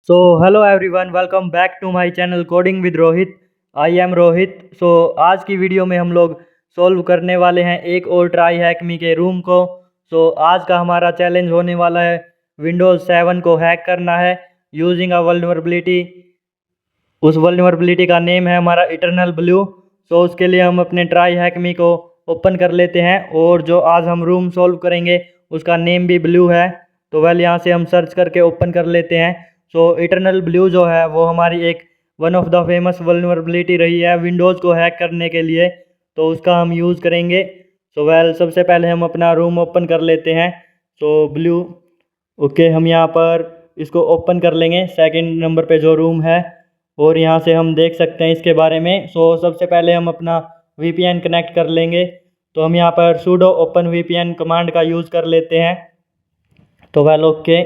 So hello everyone, welcome back to my channel Coding with Rohit. I am Rohit. So आज की video में हम लोग solve करने वाले हैं एक और ट्राई हैकमी के रूम को। आज का हमारा चैलेंज होने वाला है विंडोज़ 7 को हैक करना है यूजिंग अ वल्नरेबिलिटी। उस वल्नरेबिलिटी का नेम है हमारा इटरनल ब्लू। उसके लिए हम अपने ट्राई हैकमी को ओपन कर लेते हैं और जो आज हम रूम सॉल्व करेंगे उसका नेम भी ब्लू है। तो वेल यहाँ से हम सर्च करके ओपन कर लेते हैं। इटरनल ब्लू जो है वो हमारी एक one of the famous vulnerability रही है विंडोज़ को हैक करने के लिए, तो उसका हम यूज़ करेंगे। सबसे पहले हम अपना रूम ओपन कर लेते हैं। ब्लू ओके, हम यहाँ पर इसको ओपन कर लेंगे सेकंड नंबर पे जो रूम है, और यहाँ से हम देख सकते हैं इसके बारे में। सबसे पहले हम अपना VPN कनेक्ट कर लेंगे। तो हम यहाँ पर sudo open VPN कमांड का यूज़ कर लेते हैं। तो वेल ओके,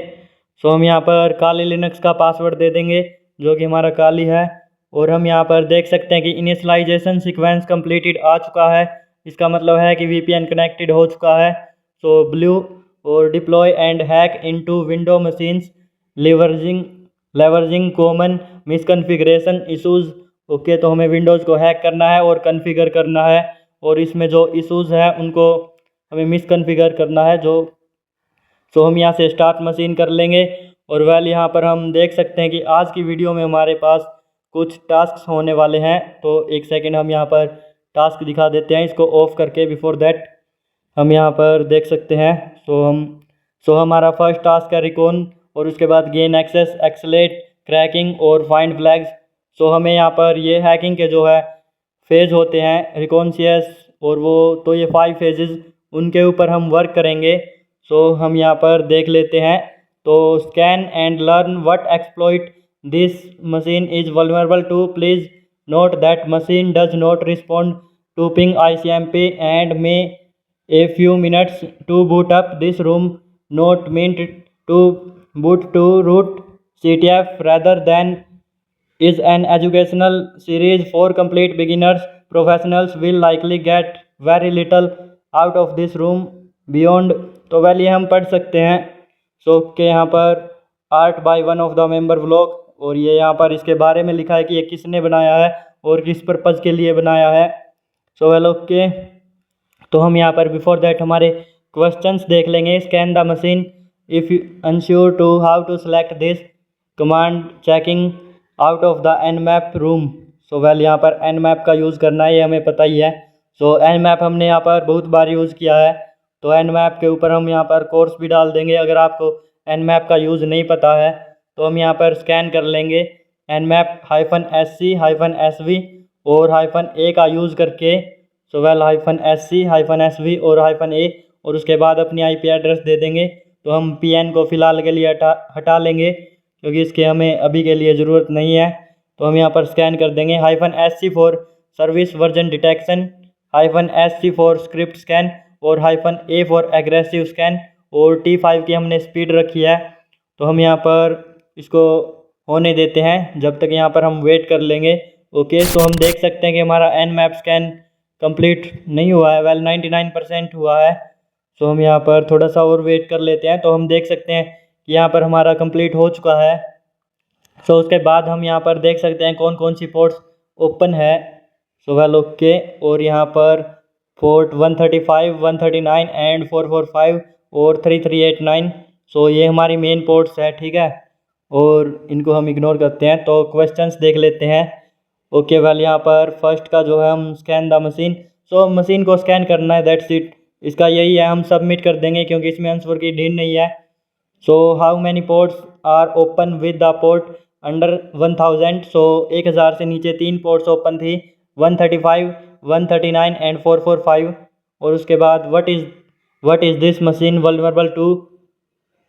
हम यहाँ पर काली लिनक्स का पासवर्ड दे देंगे जो कि हमारा काली है, और हम यहाँ पर देख सकते हैं कि इनिशियलाइजेशन सीक्वेंस कंप्लीटेड आ चुका है। इसका मतलब है कि VPN कनेक्टेड हो चुका है। ब्लू और deploy and hack into window machines leveraging common misconfiguration issues. Okay, तो हमें विंडोज़ को हैक करना है और कॉन्फ़िगर करना है, और इसमें जो इशूज़ हैं उनको हमें मिसकॉन्फ़िगर करना है। हम यहाँ से स्टार्ट मशीन कर लेंगे, और वेल यहाँ पर हम देख सकते हैं कि आज की वीडियो में हमारे पास कुछ टास्क होने वाले हैं। तो एक सेकंड, हम यहाँ पर टास्क दिखा देते हैं इसको ऑफ करके। बिफोर दैट हम यहाँ पर देख सकते हैं। हमारा फर्स्ट टास्क है रिकॉन, और उसके बाद गेन एक्सेस, एक्सलेट, क्रैकिंग और फाइंड फ्लैग्स। हमें यहाँ पर ये हैकिंग के जो है फेज होते हैं रिकॉन्शियस, और वो तो ये 5 फेजेस उनके ऊपर हम वर्क करेंगे। हम यहाँ पर देख लेते हैं। Scan and learn what exploit this machine is vulnerable to. Please note that machine does not respond to ping ICMP and may a few minutes to boot up this room, not meant to boot to root CTF rather than is an educational series for complete beginners. Professionals will likely get very little out of this room beyond। तो well ये हम पढ़ सकते हैं। के यहाँ पर art by one of the member vlog, और ये यहाँ पर इसके बारे में लिखा है कि ये किसने बनाया है और किस पर्पज़ के लिए बनाया है। वेल ओके, तो हम यहाँ पर बिफोर दैट हमारे क्वेश्चंस देख लेंगे। Scan the machine if you unsure to how to select this command checking out of the nmap room. Well यहाँ पर nmap का यूज़ करना है, ये हमें पता ही है। nmap हमने यहाँ पर बहुत बार यूज़ किया है। तो nmap के ऊपर हम यहाँ पर कोर्स भी डाल देंगे। अगर आपको nmap का यूज़ नहीं पता है तो हम यहाँ पर स्कैन कर लेंगे nmap -SC-SV और -A का यूज़ करके। वेल -SC-SV और -A, और उसके बाद अपनी IP एड्रेस दे देंगे। तो हम PN को फ़िलहाल के लिए हटा लेंगे क्योंकि इसके हमें अभी के लिए ज़रूरत नहीं है। तो हम यहाँ पर स्कैन कर देंगे -SC for service version detection, -SC for script scan, और -A फॉर एग्रेसिव स्कैन, और T5 की हमने स्पीड रखी है। तो हम यहाँ पर इसको होने देते हैं जब तक, यहाँ पर हम वेट कर लेंगे। ओके, तो हम देख सकते हैं कि हमारा nmap स्कैन कंप्लीट नहीं हुआ है, वेल 99% हुआ है। हम यहाँ पर थोड़ा सा और वेट कर लेते हैं। तो हम देख सकते हैं कि यहाँ पर हमारा कंप्लीट हो चुका है। उसके बाद हम यहाँ पर देख सकते हैं कौन कौन सी पोर्ट्स ओपन है। वेल ओके, और यहाँ पर पोर्ट 135, 139 एंड 445 और 3389। ये हमारी मेन पोर्ट्स है, ठीक है, और इनको हम इग्नोर करते हैं। तो क्वेश्चंस देख लेते हैं। ओके वेल, यहाँ पर फर्स्ट का जो है हम स्कैन द मशीन। मशीन को स्कैन करना है, दैट्स इट। इसका यही है, हम सबमिट कर देंगे क्योंकि इसमें आंसर की नीड नहीं है। How many ports are open with the port under 1000। 1000 से नीचे 3 पोर्ट्स ओपन थी, 135, 139 एंड 445। और उसके बाद what is this machine vulnerable to.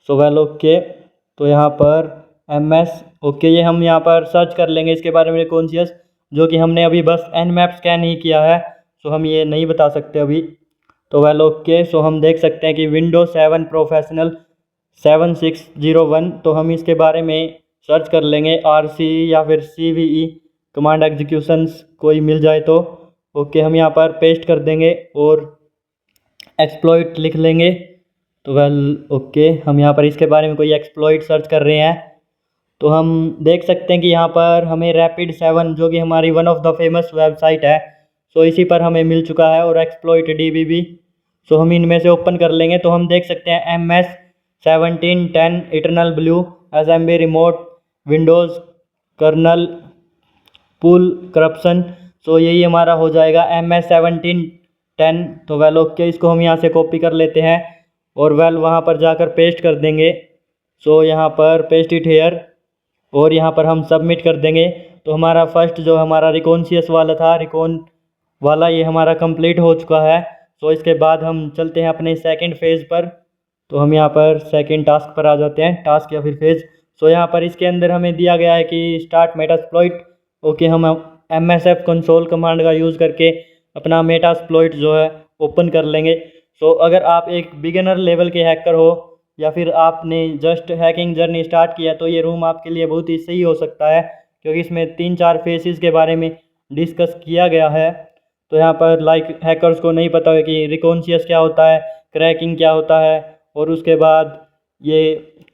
Well okay, तो यहाँ पर MS ओके, ये हम यहाँ पर सर्च कर लेंगे इसके बारे में कॉन्शियस, जो कि हमने अभी बस nmap स्कैन ही किया है। हम ये नहीं बता सकते अभी। तो वेल ओके, हम देख सकते हैं कि विंडोज 7 प्रोफेशनल 7601। तो हम इसके बारे में सर्च कर लेंगे RC या फिर CVE कमांड एग्जीक्यूशंस कोई मिल जाए तो। ओके, हम यहाँ पर पेस्ट कर देंगे और एक्सप्लॉइट लिख लेंगे। तो वेल ओके, हम यहाँ पर इसके बारे में कोई एक्सप्लॉइट सर्च कर रहे हैं। तो हम देख सकते हैं कि यहाँ पर हमें रैपिड 7 जो कि हमारी one of the famous website है, सो इसी पर हमें मिल चुका है, और एक्सप्लॉइट DBB। सो हम इनमें से ओपन कर लेंगे तो हम देख सकते हैं MS1710 eternal blue SMB remote Windows kernel pool corruption. So यही हमारा हो जाएगा MS1710। तो वेल ओके, इसको हम यहाँ से कॉपी कर लेते हैं और वेल वहाँ पर जाकर पेस्ट कर देंगे। सो यहाँ पर पेस्ट इट हेयर और यहाँ पर हम सबमिट कर देंगे। तो हमारा फर्स्ट जो हमारा रिकॉन्शियस वाला था, रिकॉन वाला, ये हमारा कंप्लीट हो चुका है। सो इसके बाद हम चलते हैं अपने सेकंड फेज़ पर। तो हम यहाँ पर सेकंड टास्क पर आ जाते हैं, टास्क या फिर फेज़। सो यहाँ पर इसके अंदर हमें दिया गया है कि स्टार्ट मेटास्प्लॉइट। ओके, हम MSF कंसोल कमांड का यूज़ करके अपना मेटास्प्लॉइट जो है ओपन कर लेंगे। सो अगर आप एक बिगिनर लेवल के हैकर हो या फिर आपने जस्ट हैकिंग जर्नी स्टार्ट किया तो ये रूम आपके लिए बहुत ही सही हो सकता है, क्योंकि इसमें 3-4 फेसेस के बारे में डिस्कस किया गया है। तो यहाँ पर लाइक हैकर्स को नहीं पता है कि रिकॉन्शियस क्या होता है, क्रैकिंग क्या होता है, और उसके बाद ये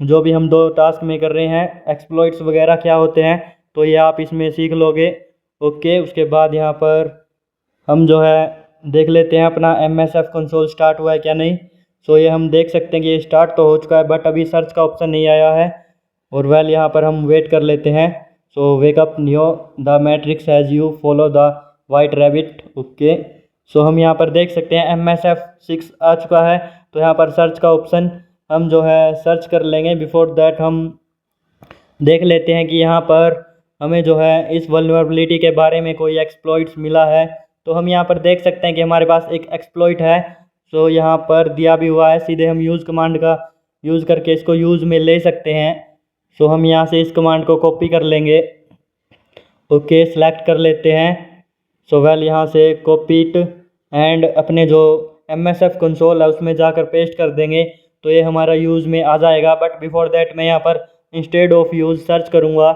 जो भी हम 2 टास्क में कर रहे हैं एक्सप्लॉइट्स वगैरह क्या होते हैं, तो ये आप इसमें सीख लोगे। ओके, उसके बाद यहाँ पर हम जो है देख लेते हैं अपना MSF कंसोल स्टार्ट हुआ है क्या नहीं। सो ये हम देख सकते हैं कि ये स्टार्ट तो हो चुका है, बट अभी सर्च का ऑप्शन नहीं आया है। और वेल यहाँ पर हम वेट कर लेते हैं। So wake up Neo the matrix has you follow the white rabbit. Okay, so हम यहाँ पर देख सकते हैं MSF6 आ चुका है। तो यहाँ पर सर्च का ऑप्शन हम जो है सर्च कर लेंगे। बिफोर दैट हम देख लेते हैं कि यहाँ पर हमें जो है इस वल्नरेबिलिटी के बारे में कोई एक्सप्लॉइट्स मिला है। तो हम यहाँ पर देख सकते हैं कि हमारे पास एक एक्सप्लॉइट है। सो यहाँ पर दिया भी हुआ है, सीधे हम यूज़ कमांड का यूज़ करके इसको यूज़ में ले सकते हैं। सो हम यहाँ से इस कमांड को कॉपी कर लेंगे। ओके, सेलेक्ट कर लेते हैं। सो वेल यहाँ से कॉपी इट एंड अपने जो MSF कंसोल है उसमें जाकर पेस्ट कर देंगे, तो ये हमारा यूज़ में आ जाएगा। बट बिफोर दैट मैं यहाँ पर इंस्टेड ऑफ यूज़ सर्च करूँगा,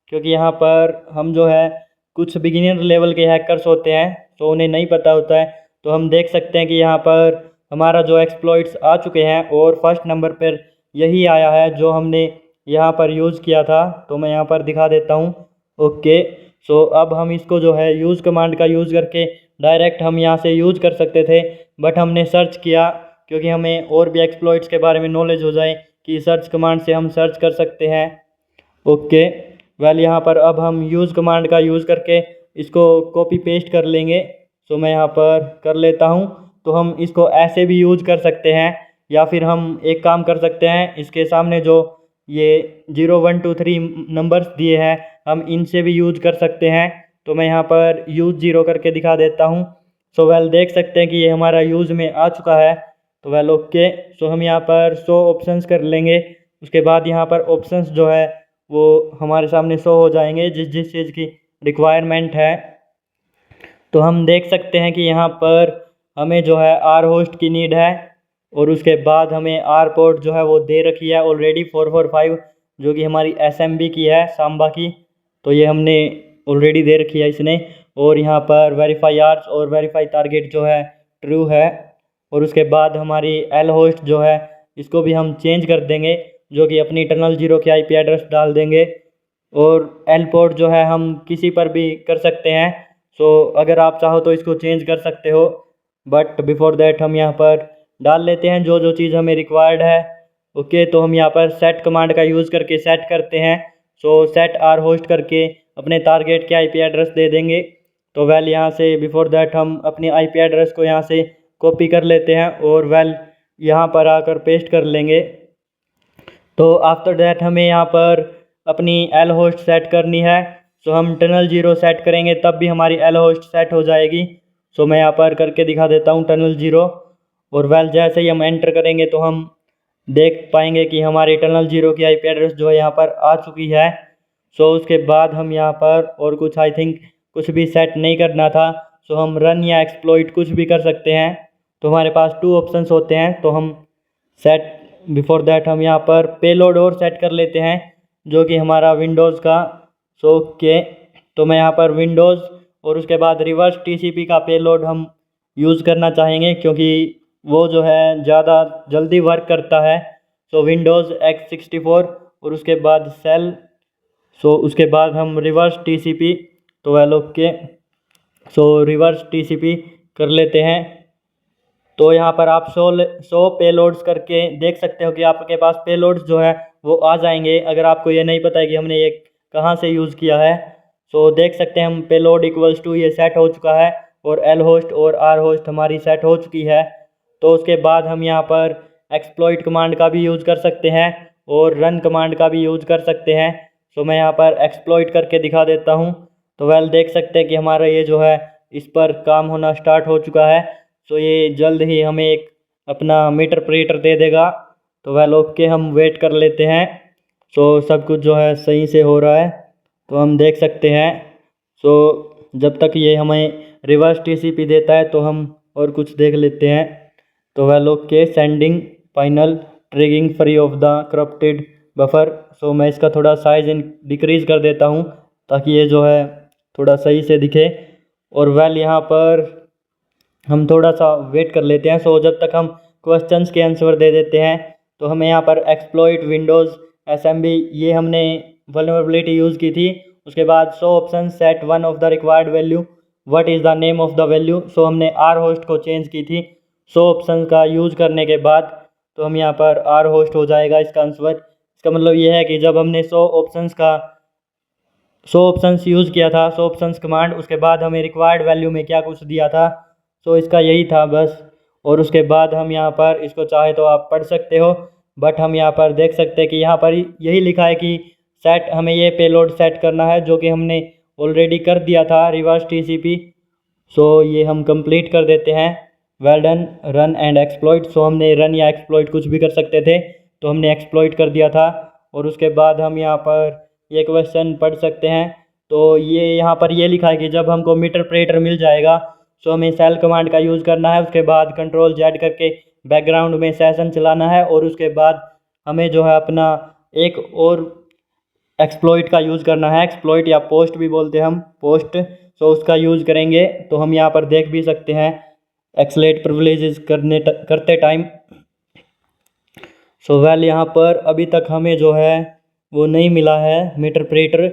क्योंकि यहाँ पर हम जो है कुछ बिगिनर लेवल के हैकर्स होते हैं तो उन्हें नहीं पता होता है। तो हम देख सकते हैं कि यहाँ पर हमारा जो एक्सप्लॉइट्स आ चुके हैं और फर्स्ट नंबर पर यही आया है जो हमने यहाँ पर यूज़ किया था। तो मैं यहाँ पर दिखा देता हूँ। ओके, सो अब हम इसको जो है यूज़ कमांड का यूज़ करके डायरेक्ट हम यहाँ से यूज़ कर सकते थे, बट हमने सर्च किया क्योंकि हमें और भी एक्सप्लॉइट्स के बारे में नॉलेज हो जाए कि सर्च कमांड से हम सर्च कर सकते हैं। ओके, वेल यहाँ पर अब हम यूज़ कमांड का यूज़ करके इसको कॉपी पेस्ट कर लेंगे। सो मैं यहाँ पर कर लेता हूँ। तो हम इसको ऐसे भी यूज़ कर सकते हैं, या फिर हम एक काम कर सकते हैं, इसके सामने जो ये 0 1 2 3 नंबर्स दिए हैं हम इनसे भी यूज़ कर सकते हैं। तो मैं यहाँ पर यूज़ 0 करके दिखा देता हूँ। सो वेल देख सकते हैं कि ये हमारा यूज़ में आ चुका है। तो वेल ओके, सो हम यहाँ पर शो ऑप्शंस कर लेंगे। उसके बाद यहाँ पर ऑप्शंस जो है वो हमारे सामने शो हो जाएंगे जिस जिस चीज़ की रिक्वायरमेंट है। तो हम देख सकते हैं कि यहाँ पर हमें जो है R होस्ट की नीड है, और उसके बाद हमें R पोर्ट जो है वो दे रखी है ऑलरेडी 445, जो कि हमारी SMB की है, सांबा की। तो ये हमने ऑलरेडी दे रखी है इसने। और यहाँ पर वेरीफाई आर्स और वेरीफाई टारगेट जो है ट्रू है। और उसके बाद हमारी L होस्ट जो है इसको भी हम चेंज कर देंगे, जो कि अपनी टनल 0 के IP एड्रेस डाल देंगे। और L पोर्ट जो है हम किसी पर भी कर सकते हैं। सो अगर आप चाहो तो इसको चेंज कर सकते हो, बट बिफोर दैट हम यहाँ पर डाल लेते हैं जो जो चीज़ हमें रिक्वायर्ड है। ओके, तो हम यहाँ पर सेट कमांड का यूज़ करके सेट करते हैं। सो सेट R होस्ट करके अपने टारगेट के IP एड्रेस दे देंगे। तो वेल यहाँ से बिफोर दैट हम अपनी IP एड्रेस को यहाँ से कॉपी कर लेते हैं और वेल यहाँ पर आकर पेस्ट कर लेंगे। तो आफ्टर दैट हमें यहाँ पर अपनी L होस्ट सेट करनी है। सो हम टनल 0 सेट करेंगे तब भी हमारी L होस्ट सेट हो जाएगी। सो मैं यहाँ पर करके दिखा देता हूँ टनल 0। और वेल जैसे ही हम एंटर करेंगे तो हम देख पाएंगे कि हमारी टनल 0 की IP एड्रेस जो है यहाँ पर आ चुकी है। सो उसके बाद हम यहाँ पर और कुछ आई थिंक कुछ भी सेट नहीं करना था। सो हम रन या एक्सप्लॉइट कुछ भी कर सकते हैं। तो हमारे पास 2 ऑप्शंस होते हैं। तो हम सेट बिफोर दैट हम यहाँ पर पेलोड और सेट कर लेते हैं, जो कि हमारा विंडोज़ का। सो ओके, तो मैं यहाँ पर विंडोज़ और उसके बाद रिवर्स TCP का पेलोड हम यूज़ करना चाहेंगे, क्योंकि वो जो है ज़्यादा जल्दी वर्क करता है। सो विंडोज़ X64 और उसके बाद सेल सो उसके बाद हम रिवर्स टीसीपी, तो वेल ओके, सो रिवर्स टीसीपी कर लेते हैं। तो यहाँ पर आप 100 पेलोड्स करके देख सकते हो कि आपके पास पेलोड्स जो है वो आ जाएंगे। अगर आपको ये नहीं पता है कि हमने ये कहाँ से यूज़ किया है, सो देख सकते हैं हम पेलोड इक्वल्स टू ये सेट हो चुका है और एल होस्ट और आर होस्ट हमारी सेट हो चुकी है। तो उसके बाद हम यहाँ पर एक्सप्लॉइट कमांड का भी यूज़ कर सकते हैं और रन कमांड का भी यूज़ कर सकते हैं। सो मैं यहाँ पर एक्सप्लॉइट करके दिखा देता हूँ। तो वेल देख सकते हैं कि हमारा ये जो है इस पर काम होना स्टार्ट हो चुका है। सो ये जल्द ही हमें एक अपना मीटर प्रीटर दे देगा। तो वेल ओके, हम वेट कर लेते हैं। सो सब कुछ जो है सही से हो रहा है, तो हम देख सकते हैं। सो जब तक ये हमें रिवर्स टीसीपी देता है तो हम और कुछ देख लेते हैं। तो well okay, sending final triggering free of the corrupted buffer. So मैं इसका थोड़ा साइज डिक्रीज़ कर देता हूँ ताकि ये जो है थोड़ा सही से दिखे। और वेल यहाँ पर हम थोड़ा सा वेट कर लेते हैं। सो जब तक हम क्वेश्चंस के आंसर दे देते हैं, तो हमें यहाँ पर एक्सप्लॉइट विंडोज़ एसएमबी ये हमने वल्नरेबिलिटी यूज़ की थी। उसके बाद show option set one of the required value, what is the name of the value. So हमने आर होस्ट को चेंज की थी शो ऑप्शन का यूज़ करने के बाद। तो हम यहाँ पर आर होस्ट हो जाएगा इसका आंसर। इसका मतलब ये है कि जब हमने शो ऑप्शंस यूज़ किया था, शो ऑप्शंस कमांड, उसके बाद हमें रिक्वायर्ड वैल्यू में क्या कुछ दिया था, सो इसका यही था बस। और उसके बाद हम यहाँ पर इसको चाहे तो आप पढ़ सकते हो, बट हम यहाँ पर देख सकते हैं कि यहाँ पर यही लिखा है कि सेट, हमें ये पेलोड सेट करना है जो कि हमने ऑलरेडी कर दिया था रिवर्स टीसीपी। सो ये हम कंप्लीट कर देते हैं। Well done, run and exploit. So हमने रन या एक्सप्लॉइट कुछ भी कर सकते थे, तो हमने एक्सप्लॉइट कर दिया था। और उसके बाद हम यहाँ पर ये क्वेश्चन पढ़ सकते हैं। तो ये यहाँ पर ये लिखा है कि जब हमको मीटर प्रेटर मिल जाएगा, सो हमें सेल कमांड का यूज़ करना है। उसके बाद कंट्रोल जेड करके बैकग्राउंड में सेशन चलाना है और उसके बाद हमें जो है अपना एक और एक्सप्लॉइट का यूज़ करना है। एक्सप्लॉइट या पोस्ट भी बोलते हैं हम, पोस्ट। सो उसका यूज़ करेंगे। तो हम यहाँ पर देख भी सकते हैं एक्सलेट प्रिविलेजेस करते टाइम। सो वेल यहाँ पर अभी तक हमें जो है वो नहीं मिला है मीटर प्रेटर,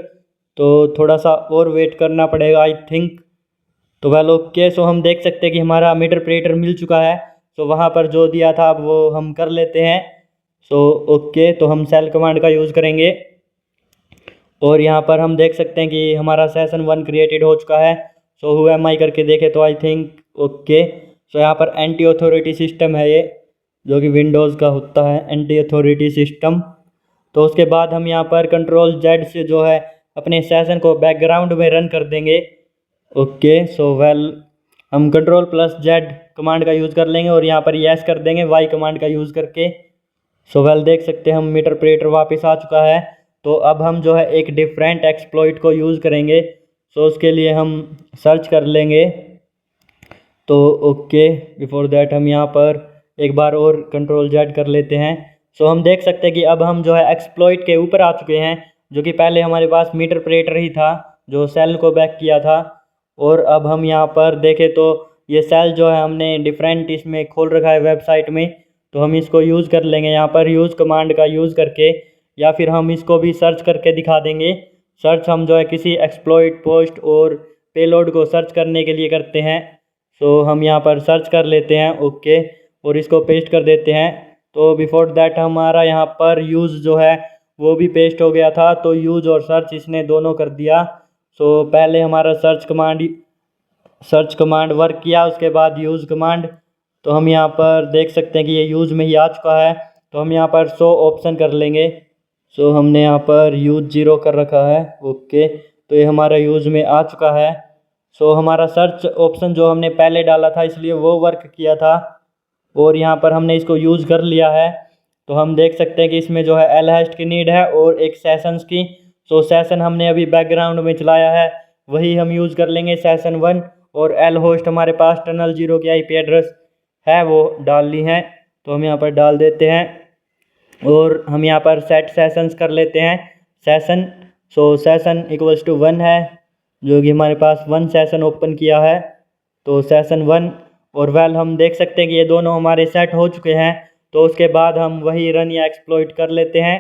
तो थोड़ा सा और वेट करना पड़ेगा आई थिंक। तो वेल ओके, सो हम देख सकते हैं कि हमारा मीटर प्रेटर मिल चुका है। सो वहाँ पर जो दिया था अब वो हम कर लेते हैं। सो ओके, तो हम सेल कमांड का यूज़ करेंगे और यहाँ पर हम देख सकते हैं कि हमारा सेशन 1 क्रिएटेड हो चुका है। सो हु एम आई करके देखें तो आई थिंक ओके। सो यहाँ पर एंटी अथॉरिटी सिस्टम है ये, जो कि विंडोज़ का होता है एंटी अथॉरिटी सिस्टम। तो उसके बाद हम यहाँ पर कंट्रोल जेड से जो है अपने सेशन को बैकग्राउंड में रन कर देंगे। ओके, सो वेल हम कंट्रोल प्लस जेड कमांड का यूज़ कर लेंगे और यहाँ पर यस कर देंगे वाई कमांड का यूज़ करके। सो वेल देख सकते हैं हम मीटर प्रेटर वापस आ चुका है। तो अब हम जो है एक डिफरेंट एक्सप्लॉइट को यूज़ करेंगे। सो उसके लिए हम सर्च कर लेंगे। तो ओके, बिफोर दैट हम यहाँ पर एक बार और कंट्रोल जेड कर लेते हैं। सो हम देख सकते हैं कि अब हम जो है एक्सप्लॉइट के ऊपर आ चुके हैं, जो कि पहले हमारे पास मीटर प्रेटर ही था जो सेल को बैक किया था। और अब हम यहाँ पर देखें तो ये सेल जो है हमने डिफरेंट इसमें खोल रखा है वेबसाइट में, तो हम इसको यूज़ कर लेंगे यहाँ पर यूज़ कमांड का यूज़ करके, या फिर हम इसको भी सर्च करके दिखा देंगे। सर्च हम जो है किसी एक्सप्लॉइट पोस्ट और पेलोड को सर्च करने के लिए करते हैं। सो हम यहाँ पर सर्च कर लेते हैं ओके, और इसको पेस्ट कर देते हैं। तो बिफोर दैट हमारा यहाँ पर यूज़ जो है वो भी पेस्ट हो गया था, तो यूज़ और सर्च इसने दोनों कर दिया। सो पहले हमारा सर्च कमांड वर्क किया, उसके बाद यूज़ कमांड। तो हम यहाँ पर देख सकते हैं कि ये यूज़ में ही आ चुका है। तो हम यहाँ पर शो ऑप्शन कर लेंगे। सो हमने यहाँ पर यूज़ 0 कर रखा है ओके, तो ये हमारा यूज़ में आ चुका है। सो हमारा सर्च ऑप्शन जो हमने पहले डाला था इसलिए वो वर्क किया था, और यहाँ पर हमने इसको यूज़ कर लिया है। तो हम देख सकते हैं कि इसमें जो है एल हैस्ट की नीड है और एक सेशंस की। सो सेशन हमने अभी बैकग्राउंड में चलाया है, वही हम यूज़ कर लेंगे सेशन 1। और एल होस्ट हमारे पास टनल 0 की आईपी एड्रेस है वो डालनी है, तो हम यहाँ पर डाल देते हैं। और हम यहाँ पर सेट सेशंस कर लेते हैं session. So session equals to 1 है, जो कि हमारे पास 1 सेशन ओपन किया है, तो सेशन 1। और वेल हम देख सकते हैं कि ये दोनों हमारे सेट हो चुके हैं। तो उसके बाद हम वही रन या एक्सप्लॉइट कर लेते हैं।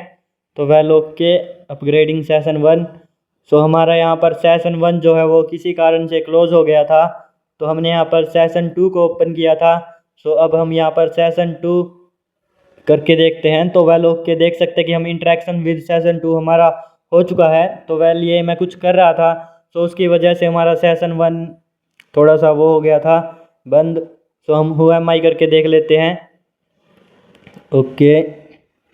तो वेल ओके, अपग्रेडिंग सेशन 1। सो हमारा यहाँ पर सेशन 1 जो है वो किसी कारण से क्लोज हो गया था, तो हमने यहाँ पर सेशन 2 को ओपन किया था। सो अब हम यहाँ पर सेशन 2 करके देखते हैं। तो वेल ओके, देख सकते हैं कि हम इंटरेक्शन विद सेशन 2 हमारा हो चुका है। तो वेल ये मैं कुछ कर रहा था, तो उसकी वजह से हमारा सेशन 1 थोड़ा सा वो हो गया था बंद। सो हम हु एम आई करके देख लेते हैं। ओके,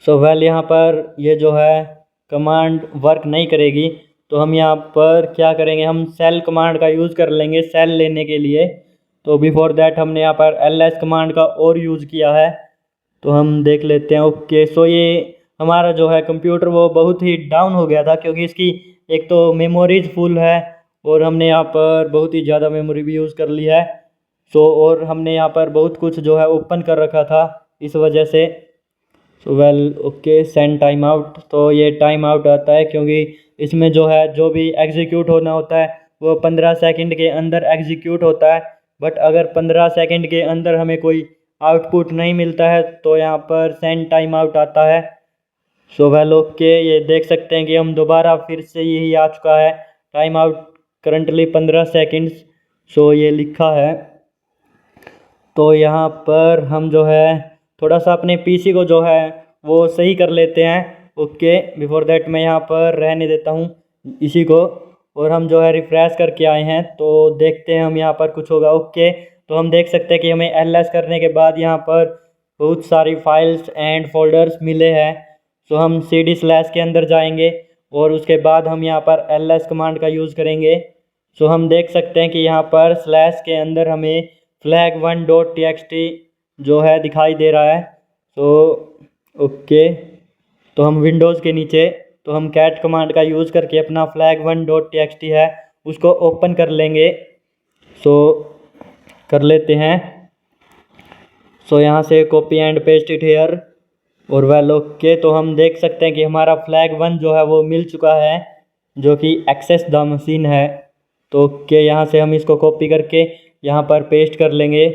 सो वेल यहाँ पर ये जो है कमांड वर्क नहीं करेगी, तो हम यहाँ पर क्या करेंगे, हम सेल कमांड का यूज़ कर लेंगे सेल लेने के लिए। तो बिफोर दैट हमने यहाँ पर ls कमांड का और यूज़ किया है, तो हम देख लेते हैं। ओके, सो ये हमारा जो है कंप्यूटर वो बहुत ही डाउन हो गया था, क्योंकि इसकी एक तो मेमोरीज फुल है और हमने यहाँ पर बहुत ही ज़्यादा मेमोरी भी यूज़ कर ली है। सो और हमने यहाँ पर बहुत कुछ जो है ओपन कर रखा था इस वजह से। सो well okay, send time out. तो ये टाइम आउट आता है क्योंकि इसमें जो है जो भी एग्जीक्यूट होना होता है वो 15 सेकंड के अंदर एग्जीक्यूट होता है। बट अगर 15 सेकंड के अंदर हमें कोई आउटपुट नहीं मिलता है तो यहाँ पर सेंड टाइम आउट आता है। सो वेल ओके, ये देख सकते हैं कि हम दोबारा फिर से यही आ चुका है, टाइम आउट करंटली 15 सेकंड्स। सो ये लिखा है। तो यहाँ पर हम जो है थोड़ा सा अपने पीसी को जो है वो सही कर लेते हैं। ओके, बिफोर दैट मैं यहाँ पर रहने देता हूँ इसी को, और हम जो है रिफ्रेश करके आए हैं, तो देखते हैं हम यहाँ पर कुछ होगा। ओके, तो हम देख सकते हैं कि हमें ls करने के बाद यहाँ पर बहुत सारी फाइल्स एंड फोल्डर्स मिले हैं। सो हम cd/ के अंदर जाएंगे और उसके बाद हम यहाँ पर ls कमांड का यूज़ करेंगे। सो हम देख सकते हैं कि यहाँ पर स्लैश के अंदर हमें flag1.txt जो है दिखाई दे रहा है। सो ओके, तो हम विंडोज़ के नीचे तो हम कैट कमांड का यूज़ करके अपना flag1.txt है उसको ओपन कर लेंगे। सो कर लेते हैं। सो यहाँ से copy and paste it hair और वेल ओके, तो हम देख सकते हैं कि हमारा flag1 जो है वो मिल चुका है, जो कि एक्सेस द मशीन है। तो ओके, यहाँ से हम इसको कॉपी करके यहाँ पर पेस्ट कर लेंगे।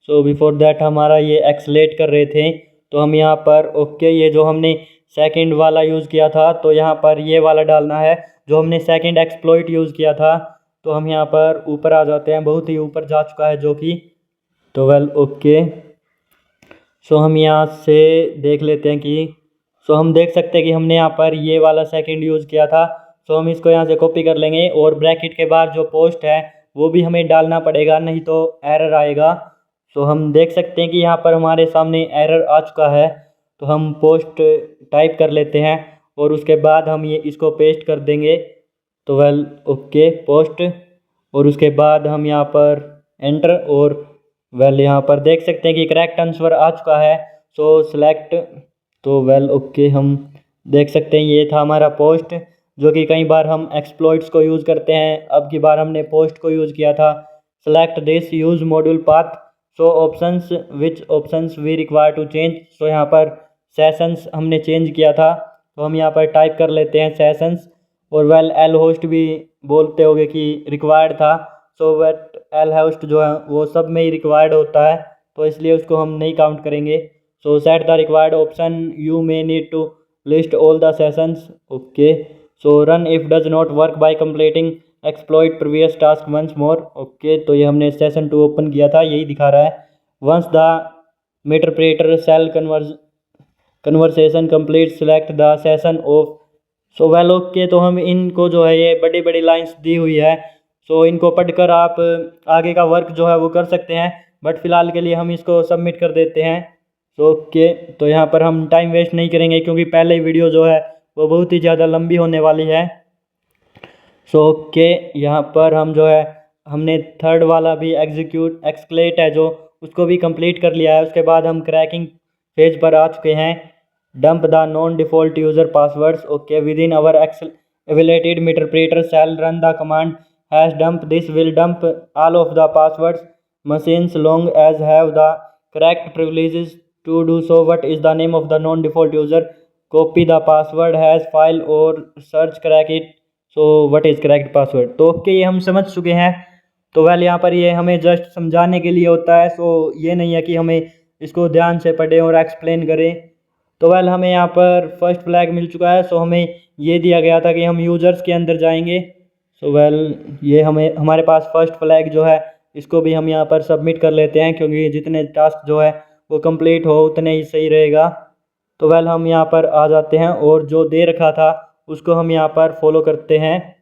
सो बिफोर दैट हमारा ये एक्सलेट कर रहे थे, तो हम यहाँ पर ओके, ये जो हमने सेकंड वाला यूज़ किया था तो यहाँ पर ये वाला डालना है जो हमने सेकंड एक्सप्लॉइट यूज़ किया था। तो हम यहाँ पर ऊपर आ जाते हैं, बहुत ही ऊपर जा चुका है जो कि, तो वेल ओके। सो हम यहाँ से देख लेते हैं कि सो हम देख सकते हैं कि हमने यहाँ पर ये वाला सेकंड यूज़ किया था। सो हम इसको यहाँ से कॉपी कर लेंगे और ब्रैकेट के बाद जो पोस्ट है वो भी हमें डालना पड़ेगा, नहीं तो एरर आएगा। सो हम देख सकते हैं कि यहाँ पर हमारे सामने एरर आ चुका है, तो हम पोस्ट टाइप कर लेते हैं और उसके बाद हम ये इसको पेस्ट कर देंगे। तो वेल ओके, पोस्ट, और उसके बाद हम यहाँ पर एंटर, और वेल यहाँ पर देख सकते हैं कि करेक्ट आंसर आ चुका है। सो सेलेक्ट, तो वेल ओके, हम देख सकते हैं ये था हमारा पोस्ट, जो कि कई बार हम एक्सप्लॉइट्स को यूज़ करते हैं, अब की बार हमने पोस्ट को यूज़ किया था। Select this, use module path, so options, which options we require to change. So यहाँ पर सेशंस हमने चेंज किया था, तो हम यहाँ पर टाइप कर लेते हैं सेशंस, और वेल एल होस्ट भी बोलते होगे कि रिक्वायर्ड था। सो वेट एल होस्ट जो है वो सब में ही रिक्वायर्ड होता है, तो इसलिए उसको हम नहीं काउंट करेंगे। So set the required option, you may need to list all the sessions. Okay, so run if does not work by completing exploit previous task once more. Okay, तो ये हमने सेशन 2 ओपन किया था, यही दिखा रहा है। Once the meterpreter shell conversation complete select the session off. So well okay, तो हम इनको जो है ये बड़ी बड़ी लाइंस दी हुई है, सो इनको पढ़कर आप आगे का वर्क जो है वो कर सकते हैं, बट फ़िलहाल के लिए हम इसको सबमिट कर देते हैं। सो ओके, तो यहाँ पर हम टाइम वेस्ट नहीं करेंगे क्योंकि पहले वीडियो जो है वो बहुत ही ज़्यादा लंबी होने वाली है। सो ओके, यहाँ पर हम जो है हमने थर्ड वाला भी एक्सक्लेट है जो, उसको भी कंप्लीट कर लिया है। उसके बाद हम क्रैकिंग फेज पर आ चुके हैं। Dump the non default user passwords. Okay, within our evaluated meterpreter shall run the command #dump. This will dump all of the passwords machines long as have the correct privileges to do so. What is the name of the non-default user? Copy the password hash file or search crack it. So what is correct password? तो okay, ये हम समझ चुके हैं। तो well यहाँ पर ये हमें जस्ट समझाने के लिए होता है, सो ये नहीं है कि हमें इसको ध्यान से पढ़ें और एक्सप्लेन करें। तो वेल हमें यहाँ पर फर्स्ट फ्लैग मिल चुका है। सो हमें ये दिया गया था कि हम यूज़र्स के अंदर जाएंगे। सो वेल ये हमारे पास फर्स्ट फ्लैग जो है इसको भी हम यहाँ पर सबमिट कर लेते हैं, क्योंकि जितने टास्क जो है वो कंप्लीट हो उतने ही सही रहेगा। तो वेल हम यहाँ पर आ जाते हैं और जो दे रखा था उसको हम यहाँ पर फॉलो करते हैं।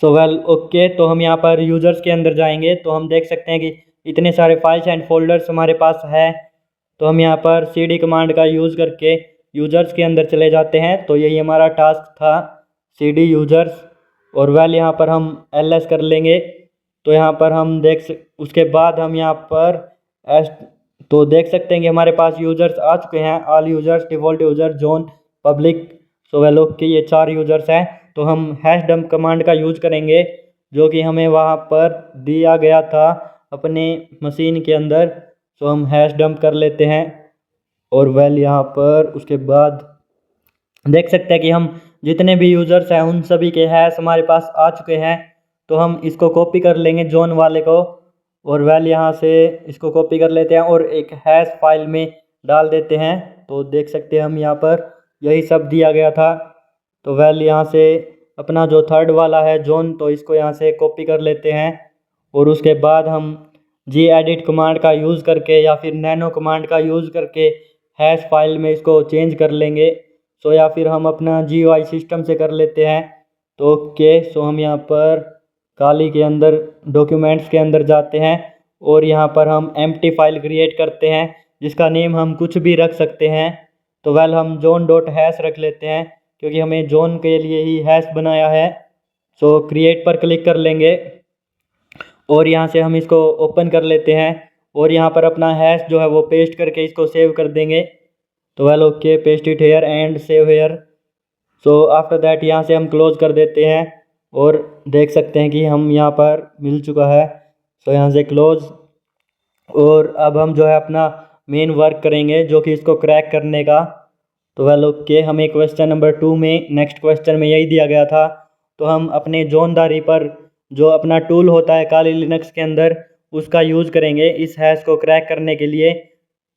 सो वेल ओके, तो हम यहाँ पर यूज़र्स के अंदर जाएंगे तो हम देख सकते हैं कि इतने सारे फाइल्स एंड फोल्डर्स हमारे पास है। तो हम यहाँ पर cd कमांड का यूज़ करके यूज़र्स के अंदर चले जाते हैं। तो यही हमारा टास्क था, cd यूज़र्स, और वेल यहाँ पर हम ls कर लेंगे। तो यहाँ पर हम उसके बाद हम यहाँ पर तो देख सकते हैं कि हमारे पास यूज़र्स आ चुके हैं, all users, default user, zone, public. सो वेल ओके, ये 4 यूज़र्स हैं। तो हम #dump कमांड का यूज़ करेंगे जो कि हमें वहाँ पर दिया गया था अपने मशीन के अंदर। सो हम #dump कर लेते हैं और वेल यहाँ पर उसके बाद देख सकते हैं कि हम जितने भी यूज़र्स हैं उन सभी के हैश हमारे पास आ चुके हैं। तो हम इसको कॉपी कर लेंगे जोन वाले को, और वेल यहाँ से इसको कॉपी कर लेते हैं और एक हैश फाइल में डाल देते हैं। तो देख सकते हैं हम यहाँ पर यही सब दिया गया था। तो वेल यहाँ से अपना जो थर्ड वाला है जोन, तो इसको यहाँ से कॉपी कर लेते हैं और उसके बाद हम gedit कमांड का यूज़ करके या फिर नैनो कमांड का यूज़ करके हैश फाइल में इसको चेंज कर लेंगे। सो या फिर हम अपना GUI सिस्टम से कर लेते हैं। तो ओके, सो हम यहाँ पर काली के अंदर डॉक्यूमेंट्स के अंदर जाते हैं और यहाँ पर हम एम्प्टी फाइल क्रिएट करते हैं जिसका नेम हम कुछ भी रख सकते हैं। तो वेल हम john.hash रख लेते हैं क्योंकि हमें जोन के लिए ही हैश बनाया है। सो क्रिएट पर क्लिक कर लेंगे और यहाँ से हम इसको ओपन कर लेते हैं और यहाँ पर अपना हैश जो है वो पेस्ट करके इसको सेव कर देंगे। तो well okay, paste it here and save here. So after that यहाँ से हम क्लोज कर देते हैं और देख सकते हैं कि हम यहाँ पर मिल चुका है। सो यहाँ से क्लोज, और अब हम जो है अपना मेन वर्क करेंगे जो कि इसको क्रैक करने का। तो वेल ओके, हमें क्वेश्चन नंबर 2 में नेक्स्ट क्वेश्चन में यही दिया गया था। तो हम अपने जोनदारी पर जो अपना टूल होता है काली लिनक्स के अंदर उसका यूज़ करेंगे इस हैश को क्रैक करने के लिए।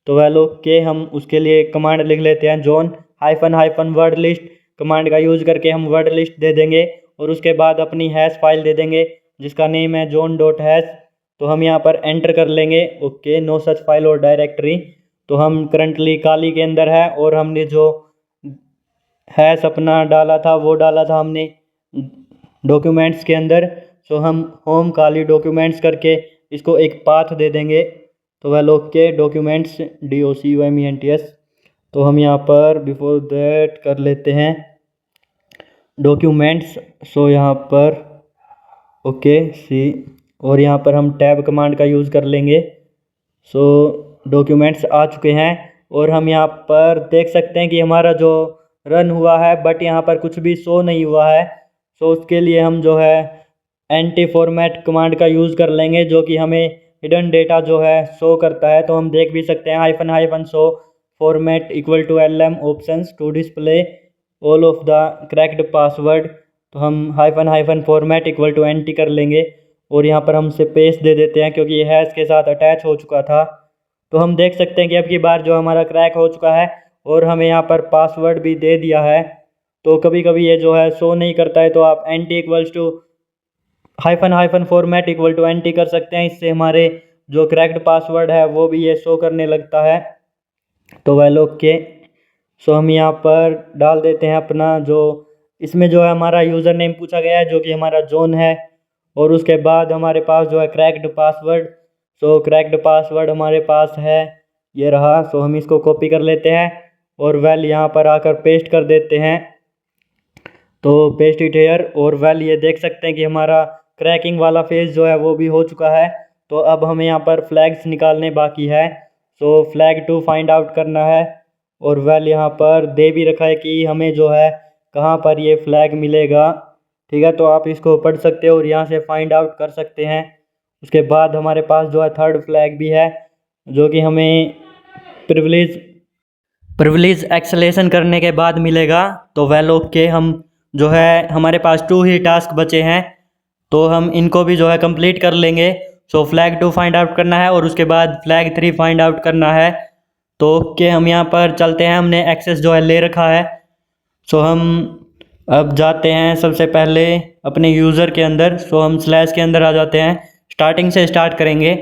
तो वेल ओके, हम उसके लिए कमांड लिख लेते हैं जोन -- वर्ड लिस्ट कमांड का यूज़ करके हम वर्ड लिस्ट दे देंगे और उसके बाद अपनी हैश फाइल दे देंगे जिसका नेम है john.hash। तो हम यहाँ पर एंटर कर लेंगे ओके, नो सच फाइल और डायरेक्टरी। तो हम करंटली काली के अंदर है और हमने जो हैश अपना डाला था वो डाला था हमने डॉक्यूमेंट्स के अंदर। सो हम होम काली डॉक्यूमेंट्स करके इसको एक पाथ दे देंगे। तो वेल ओके, डॉक्यूमेंट्स DOCUMENTS। तो हम यहाँ पर बिफोर दैट कर लेते हैं डॉक्यूमेंट्स। सो यहाँ पर ओके सी, और यहाँ पर हम टैब कमांड का यूज़ कर लेंगे। सो डॉक्यूमेंट्स आ चुके हैं और हम यहाँ पर देख सकते हैं कि हमारा जो रन हुआ है बट यहाँ पर कुछ भी शो नहीं हुआ है। सो उसके लिए हम जो है एंटी फॉर्मेट कमांड का यूज़ कर लेंगे जो कि हमें हिडन डेटा जो है शो करता है। तो हम देख भी सकते हैं -show format = LM options to display all of the cracked password. तो हम -फॉर्मेट = NT कर लेंगे और यहाँ पर हम स्पेस दे देते हैं क्योंकि ये हैश के साथ अटैच हो चुका था। तो हम देख सकते हैं कि अब की बार जो हमारा क्रैक हो चुका है और हमें यहाँ पर पासवर्ड भी दे दिया है। तो कभी कभी ये जो है शो नहीं करता है, तो आप NT -- फॉर्मेट = NT कर सकते हैं। इससे हमारे जो क्रैक्ड पासवर्ड है वो भी ये शो करने लगता है। तो वेल ओके, सो हम यहाँ पर डाल देते हैं अपना जो इसमें जो है हमारा यूज़र नेम पूछा गया है जो कि हमारा जोन है, और उसके बाद हमारे पास जो है क्रैक्ड पासवर्ड। सो क्रैक्ड पासवर्ड हमारे पास है, ये रहा। सो हम इसको कॉपी कर लेते हैं और वेल यहाँ पर आकर पेस्ट कर देते हैं। तो पेस्ट इट हेयर, और वेल ये देख सकते हैं कि हमारा क्रैकिंग वाला फेज जो है वो भी हो चुका है। तो अब हमें यहाँ पर फ्लैग्स निकालने बाकी है। सो फ्लैग 2 फाइंड आउट करना है, और वेल यहाँ पर दे भी रखा है कि हमें जो है कहाँ पर ये फ्लैग मिलेगा। ठीक है, तो आप इसको पढ़ सकते हो और यहाँ से फाइंड आउट कर सकते हैं। उसके बाद हमारे पास जो है थर्ड फ्लैग भी है जो कि हमें प्रिविलेज एक्सेलेशन करने के बाद मिलेगा। तो वेल ओके, हम जो है हमारे पास 2 ही टास्क बचे हैं तो हम इनको भी जो है कंप्लीट कर लेंगे। सो फ्लैग 2 फाइंड आउट करना है और उसके बाद फ्लैग 3 फाइंड आउट करना है। तो ओके, हम यहाँ पर चलते हैं, हमने एक्सेस जो है ले रखा है। सो हम अब जाते हैं सबसे पहले अपने यूज़र के अंदर। सो हम स्लैश के अंदर आ जाते हैं, स्टार्टिंग से स्टार्ट करेंगे।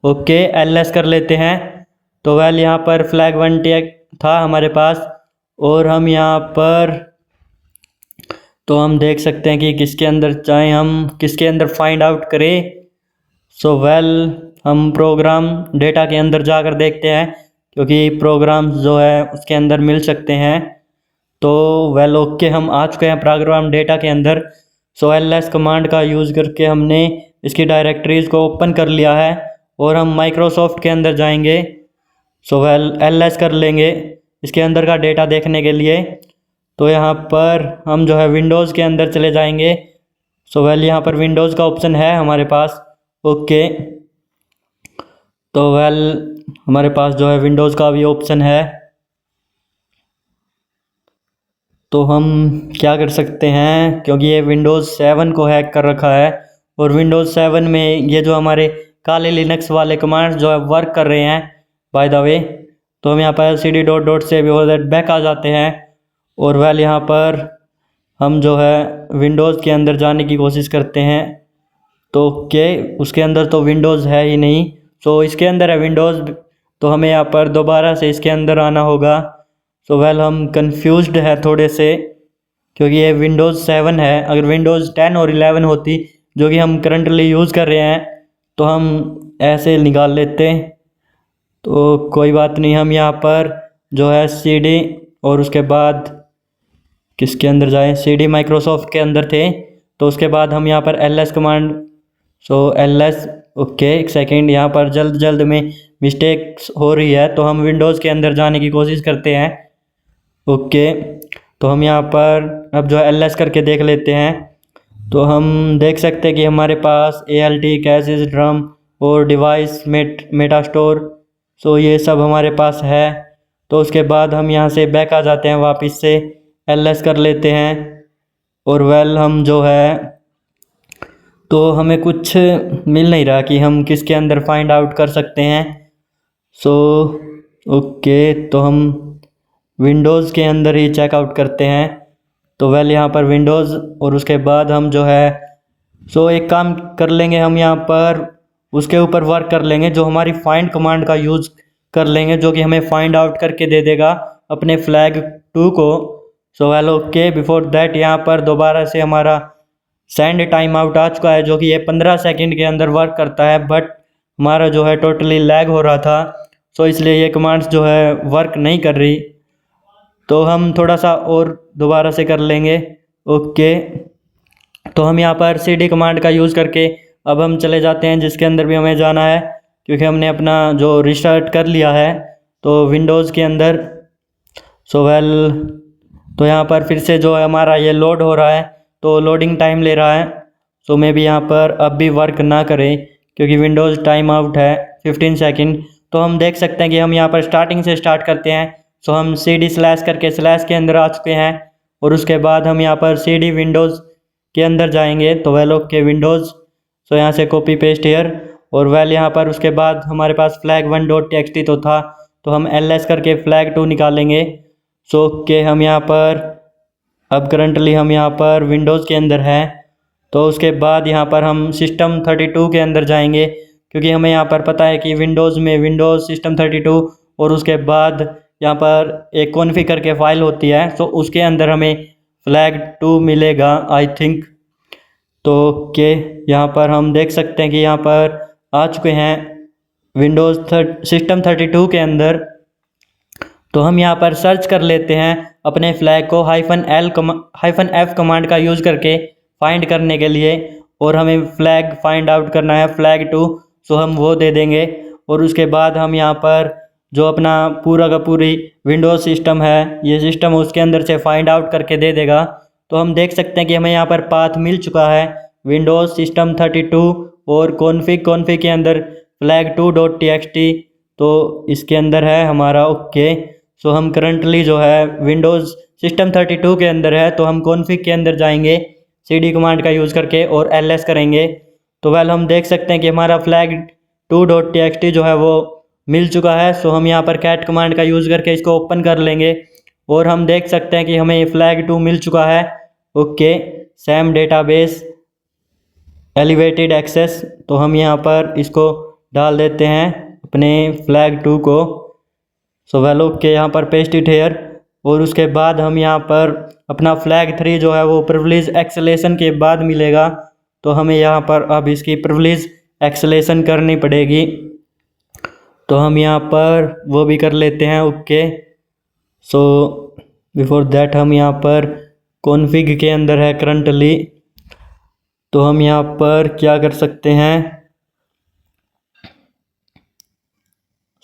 ओके, एलएस कर लेते हैं। तो वेल यहाँ पर फ्लैग 1 टैग था हमारे पास, और हम यहाँ पर तो हम देख सकते हैं कि किसके अंदर चाहें, हम किसके अंदर फाइंड आउट करें। सो वेल हम प्रोग्राम डेटा के अंदर जाकर देखते हैं, क्योंकि प्रोग्राम जो है उसके अंदर मिल सकते हैं। तो वेल ओके, हम आ चुके हैं प्रोग्राम डेटा के अंदर। सो ls कमांड का यूज़ करके हमने इसकी डायरेक्टरीज़ को ओपन कर लिया है, और हम माइक्रोसॉफ्ट के अंदर जाएंगे। सो वेल ls कर लेंगे इसके अंदर का डेटा देखने के लिए। तो यहाँ पर हम जो है विंडोज़ के अंदर चले जाएंगे। सो वेल यहाँ पर विंडोज़ का ऑप्शन है हमारे पास। ओके, तो वेल हमारे पास जो है विंडोज़ का भी ऑप्शन है। तो हम क्या कर सकते हैं, क्योंकि ये विंडोज़ 7 को हैक कर रखा है, और विंडोज़ 7 में ये जो हमारे काले लिनक्स वाले कमांड्स जो है वर्क कर रहे हैं बाय द वे। तो हम यहाँ पर cd से बैक आ जाते हैं, और वेल यहाँ पर हम जो है विंडोज़ के अंदर जाने की कोशिश करते हैं। तो ओके, उसके अंदर तो विंडोज़ है ही नहीं। सो इसके अंदर है विंडोज़, तो हमें यहाँ पर दोबारा से इसके अंदर आना होगा। सो वेल हम कंफ्यूज्ड है थोड़े से, क्योंकि ये विंडोज़ 7 है। अगर विंडोज़ 10 और 11 होती, जो कि हम करंटली यूज़ कर रहे हैं, तो हम ऐसे निकाल लेते। तो कोई बात नहीं, हम यहाँ पर जो है CD और उसके बाद किसके अंदर जाएं, CD माइक्रोसॉफ्ट के अंदर थे। तो उसके बाद हम यहाँ पर ls कमांड, सो ls ओके, एक सेकेंड, यहाँ पर जल्द में मिस्टेक्स हो रही है, तो हम विंडोज़ के अंदर जाने की कोशिश करते हैं। ओके, तो हम यहाँ पर अब जो है ls करके देख लेते हैं। तो हम देख सकते हैं कि हमारे पास ALT, कैशेस, ड्रम और डिवाइस मेटा स्टोर, सो ये सब हमारे पास है। तो उसके बाद हम यहाँ से बैक आ जाते हैं, वापस से ls कर लेते हैं, और वेल हम जो है तो हमें कुछ मिल नहीं रहा कि हम किसके अंदर फाइंड आउट कर सकते हैं। सो ओके, तो हम विंडोज़ के अंदर ही चेकआउट करते हैं। तो वेल यहाँ पर विंडोज़, और उसके बाद हम जो है सो एक काम कर लेंगे, हम यहाँ पर उसके ऊपर वर्क कर लेंगे, जो हमारी फाइंड कमांड का यूज़ कर लेंगे, जो कि हमें फाइंड आउट करके दे देगा अपने फ्लैग 2 को। सो वेल ओके, बिफोर दैट यहाँ पर दोबारा से हमारा सेंड टाइम आउट आ चुका है, जो कि ये 15 सेकंड के अंदर वर्क करता है, बट हमारा जो है टोटली लैग हो रहा था। सो इसलिए ये कमांड्स जो है वर्क नहीं कर रही। तो हम थोड़ा सा और दोबारा से कर लेंगे। ओके, तो हम यहाँ पर CD कमांड का यूज़ करके अब हम चले जाते हैं जिसके अंदर भी हमें जाना है, क्योंकि हमने अपना जो रिस्टार्ट कर लिया है तो विंडोज़ के अंदर। सो वेल, तो यहाँ पर फिर से जो है हमारा ये लोड हो रहा है, तो लोडिंग टाइम ले रहा है। सो मे भी यहाँ पर अब भी वर्क ना करें, क्योंकि विंडोज़ टाइम आउट है 15 सेकंड। तो हम देख सकते हैं कि हम यहाँ पर स्टार्टिंग से स्टार्ट करते हैं। सो हम CD स्लैश करके स्लैश के अंदर आ चुके हैं, और उसके बाद हम यहाँ पर CD विंडोज़ के अंदर जाएंगे। तो वेल ओके, विंडोज़, सो यहाँ से कॉपी पेस्ट हेयर, और वेल यहाँ पर उसके बाद हमारे पास flag1.txt तो था, तो हम ls करके flag 2 निकालेंगे। सो ओके, हम यहाँ पर अब करंटली हम यहाँ पर विंडोज़ के अंदर हैं। तो उसके बाद यहाँ पर हम सिस्टम 32 के अंदर जाएंगे, क्योंकि हमें यहाँ पर पता है कि विंडोज़ में विंडोज़ सिस्टम 32 और उसके बाद यहाँ पर एक कॉन्फ़िग करके फ़ाइल होती है, तो उसके अंदर हमें फ्लैग 2 मिलेगा आई थिंक। तो ओके, यहाँ पर हम देख सकते हैं कि यहाँ पर आ चुके हैं विंडोज़ सिस्टम 32 के अंदर। तो हम यहाँ पर सर्च कर लेते हैं अपने फ्लैग को -F कमांड का यूज़ करके फाइंड करने के लिए, और हमें फ्लैग फाइंड आउट करना है फ्लैग 2। सो हम वो दे देंगे, और उसके बाद हम यहाँ पर जो अपना पूरा का पूरी विंडोज़ सिस्टम है, ये सिस्टम उसके अंदर से फाइंड आउट करके दे देगा। तो हम देख सकते हैं कि हमें यहाँ पर पाथ मिल चुका है विंडोज़ सिस्टम 32 और कॉन्फ़िग के अंदर flag2.txt, तो इसके अंदर है हमारा। ओके, सो हम करंटली जो है विंडोज़ सिस्टम 32 के अंदर है, तो हम कॉन्फ़िग के अंदर जाएंगे CD कमांड का यूज़ करके और ls करेंगे। तो वेल हम देख सकते हैं कि हमारा flag2.txt जो है वो मिल चुका है। सो हम यहाँ पर कैट कमांड का यूज़ करके इसको ओपन कर लेंगे और हम देख सकते हैं कि हमें फ्लैग 2 मिल चुका है। Okay, SAM database elevated access, तो हम यहाँ पर इसको डाल देते हैं अपने फ्लैग 2 को। सो वेल ओके, यहाँ पर पेस्ट इट हेयर। और उसके बाद हम यहाँ पर अपना फ्लैग 3 जो है वो प्रिविलेज एक्सेलेशन के बाद मिलेगा, तो हमें यहाँ पर अब इसकी प्रिविलेज एक्सेलेशन करनी पड़ेगी। तो हम यहाँ पर वो भी कर लेते हैं। ओके, सो बिफोर दैट हम यहाँ पर कॉन्फ़िग के अंदर है करंटली, तो हम यहाँ पर क्या कर सकते हैं।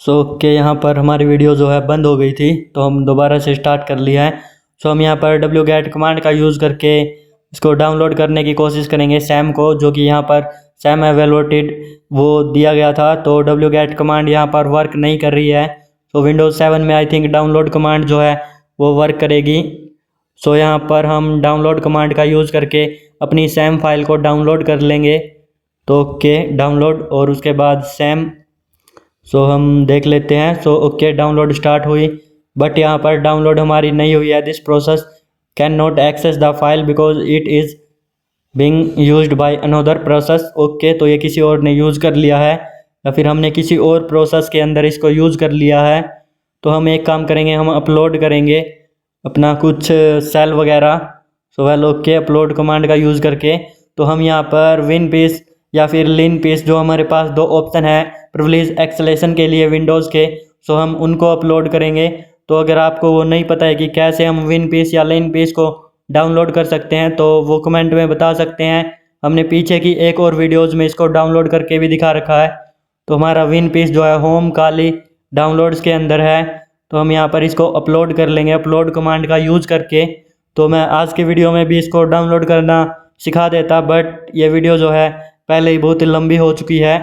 सो ओके, यहाँ पर हमारी वीडियो जो है बंद हो गई थी, तो हम दोबारा से स्टार्ट कर लिया है। सो हम यहाँ पर wget कमांड का यूज़ करके इसको डाउनलोड करने की कोशिश करेंगे सैम को, जो कि यहाँ पर सैम एवेलोटेड वो दिया गया था। तो wget कमांड यहाँ पर वर्क नहीं कर रही है। तो विंडोज़ 7 में आई थिंक डाउनलोड कमांड जो है वो वर्क करेगी। सो यहाँ पर हम डाउनलोड कमांड का यूज़ करके अपनी सैम फाइल को डाउनलोड कर लेंगे। तो ओके, डाउनलोड और उसके बाद सैम। सो हम देख लेते हैं। सो ओके, डाउनलोड स्टार्ट हुई, बट यहाँ पर डाउनलोड हमारी नहीं हुई है। This process can not access the file because it is being used by another process. Okay, तो ये किसी और ने यूज़ कर लिया है या फिर हमने किसी और प्रोसेस के अंदर इसको यूज़ कर लिया है। तो हम एक काम करेंगे, हम अपलोड करेंगे अपना कुछ सेल वगैरह। सो वेल ओके, अपलोड कमांड का यूज़ करके तो हम यहाँ पर विन पीस या फिर लिन पीस, जो हमारे पास दो ऑप्शन है प्रिविलेज एक्सेलेशन के लिए विंडोज़ के, सो हम उनको अपलोड करेंगे। तो अगर आपको वो नहीं पता है कि कैसे हम विन पीस या लिन पीस को डाउनलोड कर सकते हैं, तो वो कमेंट में बता सकते हैं। हमने पीछे की एक और वीडियोज़ में इसको डाउनलोड करके भी दिखा रखा है। तो हमारा विन पीस जो है होम काली डाउनलोड्स के अंदर है, तो हम यहाँ पर इसको अपलोड कर लेंगे अपलोड कमांड का यूज़ करके। तो मैं आज के वीडियो में भी इसको डाउनलोड करना सिखा देता, बट ये वीडियो जो है पहले ही बहुत लंबी हो चुकी है।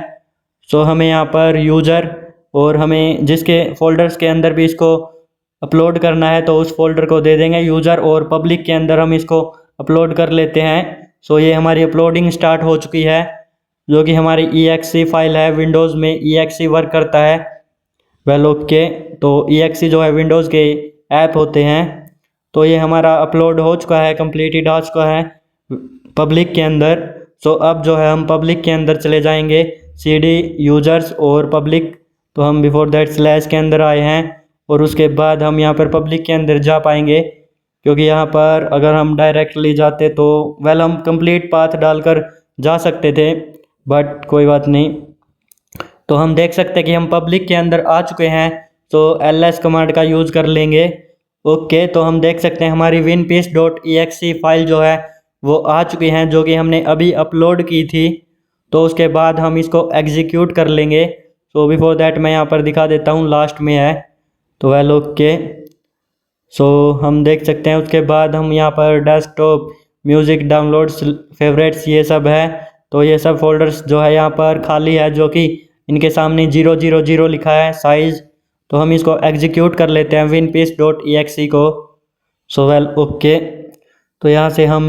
सो हमें यहाँ पर यूज़र और हमें जिसके फोल्डर्स के अंदर भी इसको अपलोड करना है तो उस फोल्डर को दे देंगे यूज़र, और पब्लिक के अंदर हम इसको अपलोड कर लेते हैं। सो ये हमारी अपलोडिंग स्टार्ट हो चुकी है, जो कि हमारी exe फाइल है। विंडोज़ में exe वर्क करता है। वेल ओके, तो exe जो है विंडोज़ के ऐप होते हैं। तो ये हमारा अपलोड हो चुका है, कंप्लीटेड आ चुका है पब्लिक के अंदर। सो अब जो है हम पब्लिक के अंदर चले जाएंगे, cd यूज़र्स और पब्लिक। तो हम बिफोर दैट स्लैश के अंदर आए हैं और उसके बाद हम यहाँ पर पब्लिक के अंदर जा पाएंगे, क्योंकि यहाँ पर अगर हम डायरेक्टली जाते तो वेल हम कंप्लीट पाथ डालकर जा सकते थे, बट कोई बात नहीं। तो हम देख सकते हैं कि हम पब्लिक के अंदर आ चुके हैं। तो ls कमांड का यूज़ कर लेंगे। ओके, तो हम देख सकते हैं हमारी winpiece.exe फाइल जो है वो आ चुकी हैं, जो कि हमने अभी अपलोड की थी। तो उसके बाद हम इसको एग्जीक्यूट कर लेंगे। सो बिफोर दैट मैं यहाँ पर दिखा देता हूँ, लास्ट में है। तो वेल ओके, सो हम देख सकते हैं उसके बाद हम यहाँ पर डेस्कटॉप म्यूज़िक डाउनलोड्स फेवरेट्स ये सब है। तो ये सब फोल्डर्स जो है यहाँ पर खाली है, जो कि इनके सामने 000 लिखा है साइज़। तो हम इसको एग्जीक्यूट कर लेते हैं winpiece.exe को। सो वेल ओके, तो यहाँ से हम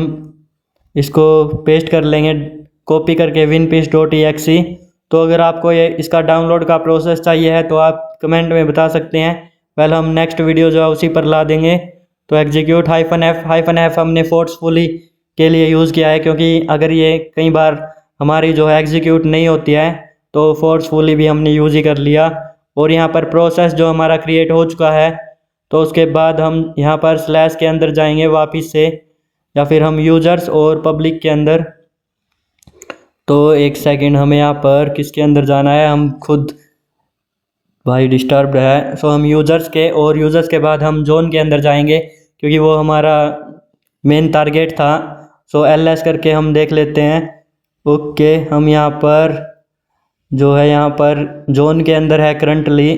इसको पेस्ट कर लेंगे कॉपी करके winpiece.exe। तो अगर आपको ये इसका डाउनलोड का प्रोसेस चाहिए है तो आप कमेंट में बता सकते हैं। वेल हम नेक्स्ट वीडियो जो है उसी पर ला देंगे। तो एग्जीक्यूट -f हमने फोर्सफुली के लिए यूज़ किया है, क्योंकि अगर ये कई बार हमारी जो है एग्जीक्यूट नहीं होती है तो फोर्सफुली भी हमने यूज़ ही कर लिया। और यहाँ पर प्रोसेस जो हमारा क्रिएट हो चुका है, तो उसके बाद हम यहाँ पर स्लैश के अंदर जाएंगे वापस से, या फिर हम यूज़र्स और पब्लिक के अंदर। तो एक सेकंड, हमें यहाँ पर किसके अंदर जाना है, हम खुद भाई डिस्टर्ब है। सो हम यूज़र्स के, और यूज़र्स के बाद हम जोन के अंदर जाएंगे, क्योंकि वो हमारा मेन टारगेट था। सो ls करके हम देख लेते हैं। ओके, हम यहाँ पर जो है यहाँ पर जोन के अंदर है करंटली।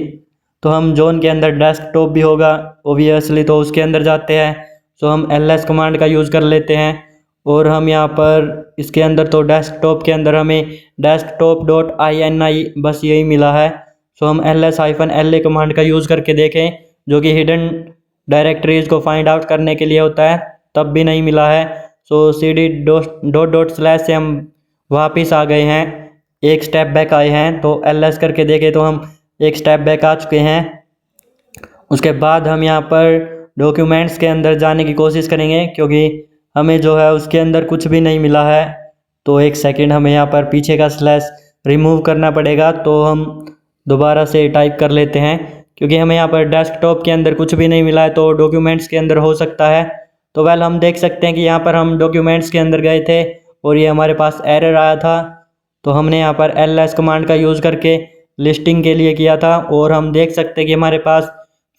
तो हम जोन के अंदर डेस्कटॉप भी होगा ओबियसली, तो उसके अंदर जाते हैं। सो हम ls कमांड का यूज़ कर लेते हैं, और हम यहाँ पर इसके अंदर तो डेस्कटॉप के अंदर हमें desktop.ini बस यही मिला है। सो हम ls-la कमांड का यूज़ करके देखें, जो कि हिडन डायरेक्टरीज़ को फाइंड आउट करने के लिए होता है, तब भी नहीं मिला है। सो cd:// से हम वापस आ गए हैं, एक स्टेप बैक आए हैं। तो ls करके देखें तो हम एक स्टेप बैक आ चुके हैं। उसके बाद हम यहाँ पर डॉक्यूमेंट्स के अंदर जाने की कोशिश करेंगे, क्योंकि हमें जो है उसके अंदर कुछ भी नहीं मिला है। तो एक सेकंड, हमें यहाँ पर पीछे का स्लैश रिमूव करना पड़ेगा। तो हम दोबारा से टाइप कर लेते हैं, क्योंकि हमें यहाँ पर डेस्कटॉप के अंदर कुछ भी नहीं मिला है, तो डॉक्यूमेंट्स के अंदर हो सकता है। तो वेल हम देख सकते हैं कि यहाँ पर हम डॉक्यूमेंट्स के अंदर गए थे और ये हमारे पास एरर आया था। तो हमने यहाँ पर ls कमांड का यूज़ करके लिस्टिंग के लिए किया था, और हम देख सकते हैं कि हमारे पास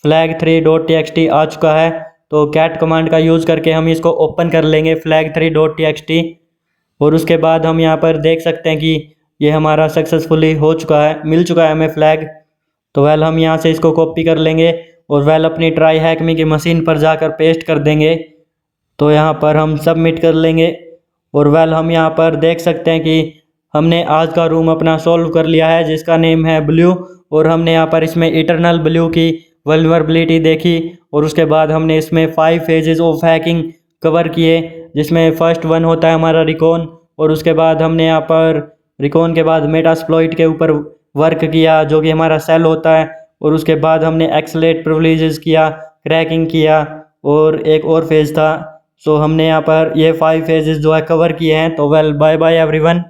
flag3.txt आ चुका है। तो cat कमांड का यूज़ करके हम इसको ओपन कर लेंगे flag3.txt, और उसके बाद हम यहाँ पर देख सकते हैं कि ये हमारा सक्सेसफुली हो चुका है, मिल चुका है हमें फ्लैग। तो वेल हम यहाँ से इसको कॉपी कर लेंगे और वेल अपनी ट्राई हैकमी की मशीन पर जाकर पेस्ट कर देंगे। तो यहाँ पर हम सबमिट कर लेंगे, और वेल हम यहाँ पर देख सकते हैं कि हमने आज का रूम अपना सॉल्व कर लिया है, जिसका नेम है ब्लू। और हमने यहाँ पर इसमें इटरनल ब्लू की वल्नरेबिलिटी देखी, और उसके बाद हमने इसमें 5 फेजेस ऑफ हैकिंग कवर किए, जिसमें फर्स्ट वन होता है हमारा रिकॉन, और उसके बाद हमने यहाँ पर रिकॉन के बाद मेटास्प्लॉइट के ऊपर वर्क किया, जो कि हमारा सेल होता है। और उसके बाद हमने एक्सलेट प्रिविलेजेस किया, क्रैकिंग किया, और एक और फेज़ था। सो हमने यहाँ पर ये 5 फेजेस जो है कवर किए हैं। तो वेल बाय बाय एवरीवन।